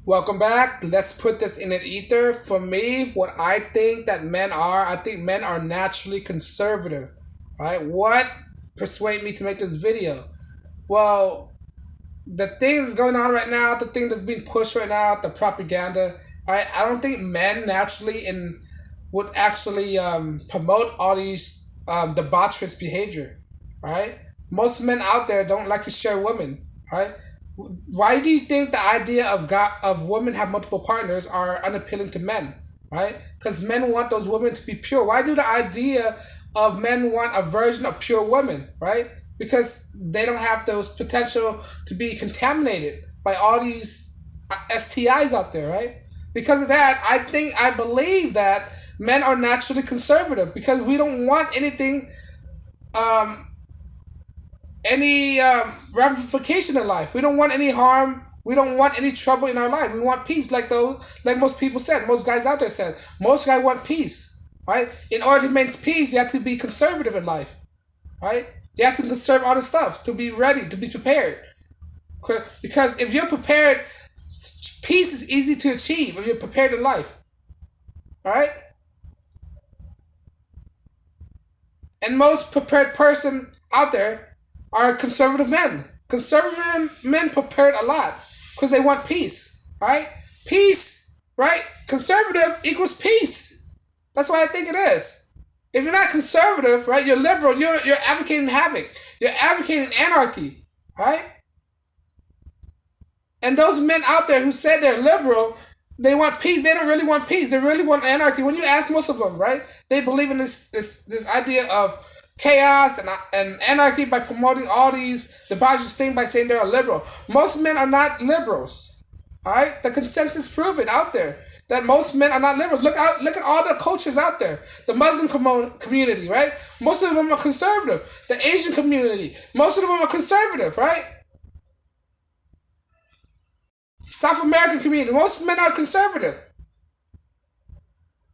Welcome back. Let's put this in an ether. For me, what I think that men are, I think men are naturally conservative. Right? What persuade me to make this video? Well, the thing that's going on right now, the thing that's being pushed right now, the propaganda. Right? I don't think men naturally would actually promote all these debaucherous behavior. Right? Most men out there don't like to share women. Right? Why do you think the idea of women have multiple partners are unappealing to men? Right? Because men want those women to be pure. Why do the idea of men want a version of pure women? Right? Because they don't have those potential to be contaminated by all these STIs out there. Right? Because of that, I believe that men are naturally conservative because we don't want anything um, any ramification in life. We don't want any harm. We don't want any trouble in our life. We want peace, like most people said, most guys out there said. Most guys want peace, right? In order to maintain peace, you have to be conservative in life, right? You have to conserve all the stuff to be ready, to be prepared. Because if you're prepared, peace is easy to achieve if you're prepared in life, right? And most prepared person out there are conservative men. Conservative men prepared a lot because they want peace, right? Peace, right? Conservative equals peace. That's why I think it is. If you're not conservative, right, you're liberal. You're advocating havoc. You're advocating anarchy, right? And those men out there who said they're liberal, they want peace. They don't really want peace. They really want anarchy. When you ask most of them, right, they believe in this idea of chaos and anarchy by promoting all these debaucherous things by saying they're a liberal. Most men are not liberals. All right, the consensus prove it out there that most men are not liberals. Look at all the cultures out there. The Muslim community, right? Most of them are conservative. The Asian community, most of them are conservative, right? South American community, most men are conservative,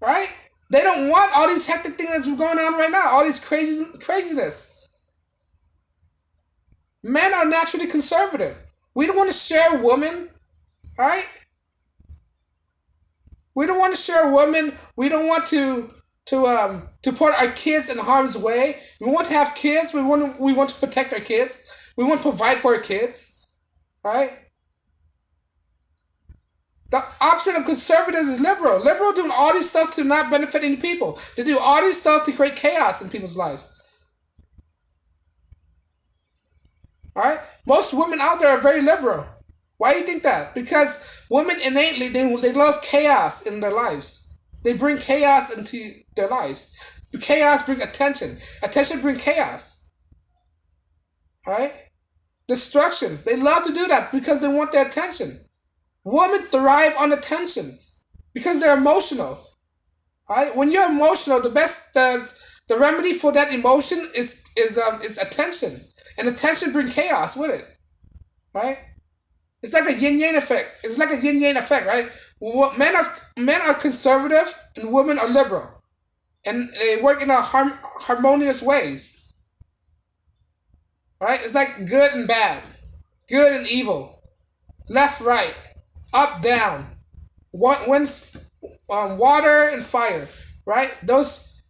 right? They don't want all these hectic things that's going on right now, all these craziness. Men are naturally conservative. We don't want to share women, right? We don't want to share women. We don't want to put our kids in harm's way. We want to have kids. We want to protect our kids. We want to provide for our kids, right? The opposite of conservative is liberal. Liberal doing all this stuff to not benefit any people. They do all this stuff to create chaos in people's lives. All right? Most women out there are very liberal. Why do you think that? Because women innately, they love chaos in their lives. They bring chaos into their lives. Chaos brings attention. Attention brings chaos. All right? Destructions. They love to do that because they want their attention. Women thrive on attentions because they're emotional. Right? When you're emotional, the remedy for that emotion is attention, and attention brings chaos with it. Right? It's like a yin yang effect. It's like a yin yang effect, right? Men are conservative and women are liberal, and they work in a harmonious ways. Right? It's like good and bad, good and evil, left right, up down, water and fire, right? Those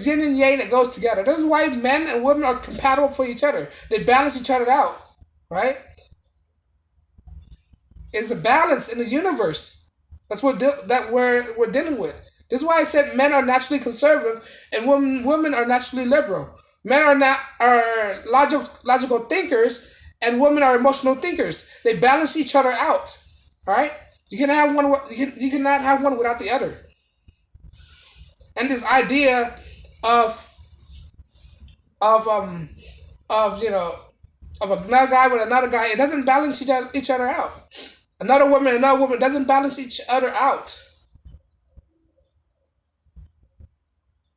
yin and yang that goes together. This is why men and women are compatible for each other. They balance each other out, right? It's a balance in the universe. That's that we're dealing with. This is why I said men are naturally conservative and women are naturally liberal. Men are logical thinkers and women are emotional thinkers. They balance each other out. Right? You can have one. You cannot have one without the other. And this idea of of um of of another guy with another guy, it doesn't balance each other out. Another woman doesn't balance each other out.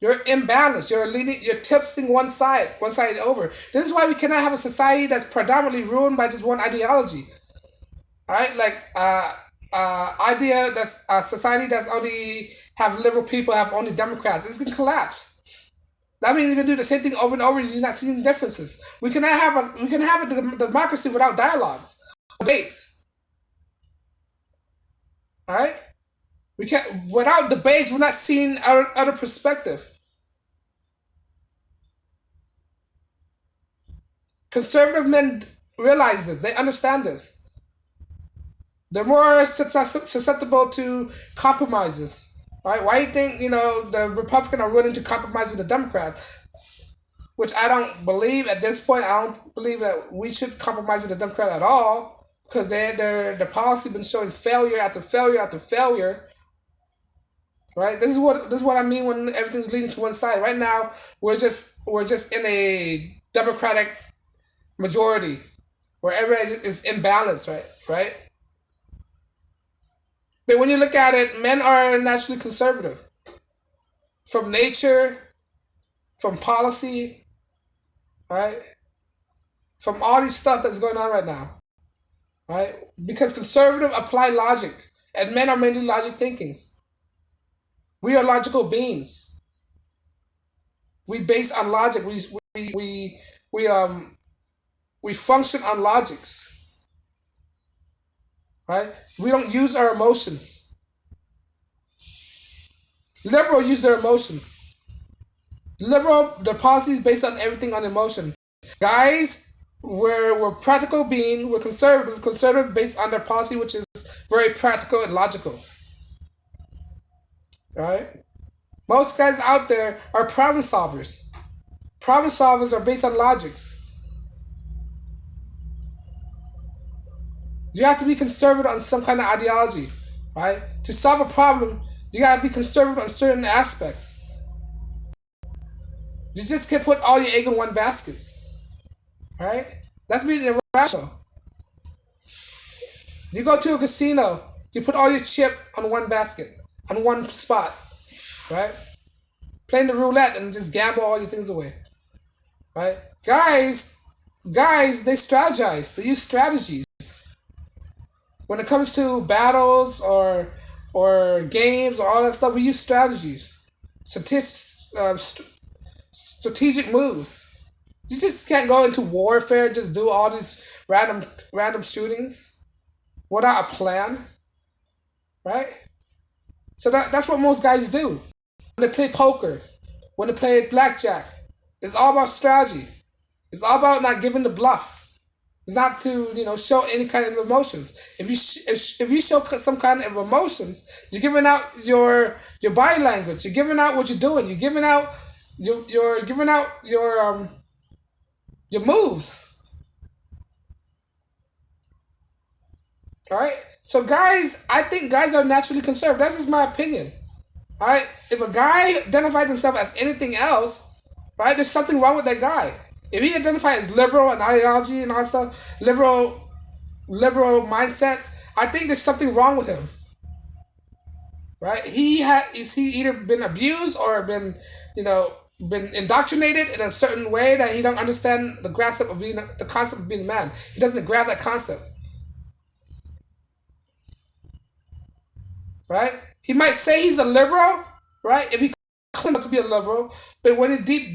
You're imbalanced. You're tipsing one side over. This is why we cannot have a society that's predominantly ruined by just one ideology. All right, like idea that's a society that's only have liberal people, have only Democrats. It's gonna collapse. That means you can do the same thing over and over. And you're not seeing differences. We can have a democracy without dialogues, debates. All right, we can't without debates. We're not seeing our other perspective. Conservative men realize this. They understand this. They're more susceptible to compromises. Right? Why do you think the Republicans are willing to compromise with the Democrat? Which I don't believe at this point. I don't believe that we should compromise with the Democrat at all because their policy been showing failure after failure after failure. Right? This is what I mean when everything's leading to one side. Right now, we're just in a Democratic majority where everybody is imbalanced. Right. But when you look at it, men are naturally conservative from nature, from policy, right? From all these stuff that's going on right now, right? Because conservative apply logic, and men are mainly logic thinkings. We are logical beings. We base on logic. We function on logics, right? We don't use our emotions. Liberal use their emotions. Liberal, their policy is based on everything on emotion. Guys, we're practical being. We're conservative. Conservative based on their policy, which is very practical and logical. All right. Most guys out there are problem solvers. Problem solvers are based on logics. You have to be conservative on some kind of ideology, right? To solve a problem, you gotta be conservative on certain aspects. You just can't put all your egg in one basket, right? That's being irrational. You go to a casino, you put all your chip on one basket, on one spot, right? Playing the roulette and just gamble all your things away, right? Guys, they strategize. They use strategies. When it comes to battles or games or all that stuff, we use strategies, strategic moves. You just can't go into warfare and just do all these random shootings without a plan, right? So that's what most guys do. When they play poker, when they play blackjack, it's all about strategy. It's all about not giving the bluff. It's not to show any kind of emotions. If you show some kind of emotions, you're giving out your body language. You're giving out what you're doing. You're giving out you're giving out your moves. All right. So guys, I think guys are naturally conservative. That's just my opinion. All right. If a guy identifies himself as anything else, right, there's something wrong with that guy. If he identifies as liberal and ideology and all that stuff, liberal mindset, I think there's something wrong with him. Right? Is he either been abused or been indoctrinated in a certain way that he don't understand the concept of being a man. He doesn't grab that concept. Right? He might say he's a liberal, right? If he claims to be a liberal, but when you dig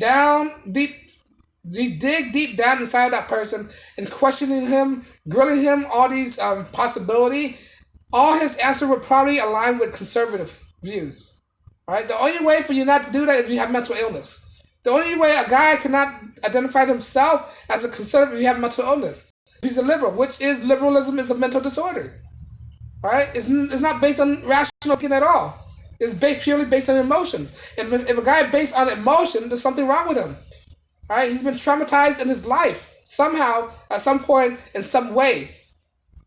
deep down inside that person and questioning him, grilling him, all these possibility, all his answer would probably align with conservative views. All right. The only way for you not to do that is if you have mental illness. The only way a guy cannot identify himself as a conservative if you have mental illness. If he's a liberal, liberalism is a mental disorder. All right. It's not based on rational thinking at all. It's purely based on emotions. If a guy based on emotion, there's something wrong with him. All right, he's been traumatized in his life somehow, at some point, in some way.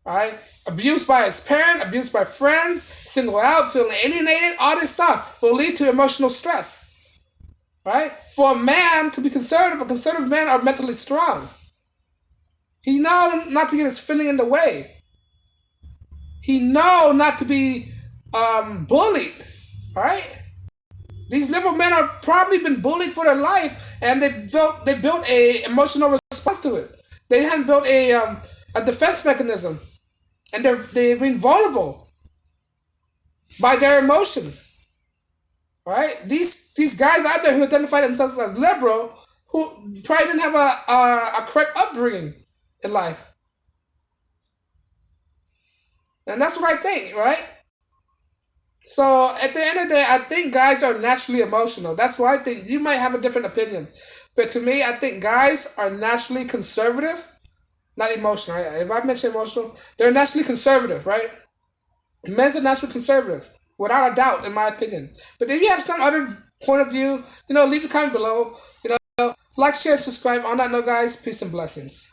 All right, abused by his parent, abused by friends, singled out, feeling alienated. All this stuff will lead to emotional stress. All right, for a man to be conservative, a conservative man are mentally strong. He know not to get his feeling in the way. He know not to be bullied. All right. These liberal men are probably been bullied for their life, and they built a emotional response to it. They hadn't built a defense mechanism, and they've been vulnerable by their emotions. All right, these guys out there who identify themselves as liberal, who probably didn't have a correct upbringing in life, and that's what I think, right? So at the end of the day, I think guys are naturally emotional. That's why I think you might have a different opinion. But to me, I think guys are naturally conservative, not emotional. Right? If I mention emotional, they're naturally conservative, right? Men's are naturally conservative, without a doubt, in my opinion. But if you have some other point of view, leave a comment below. Like, share, subscribe. On that note, guys, peace and blessings.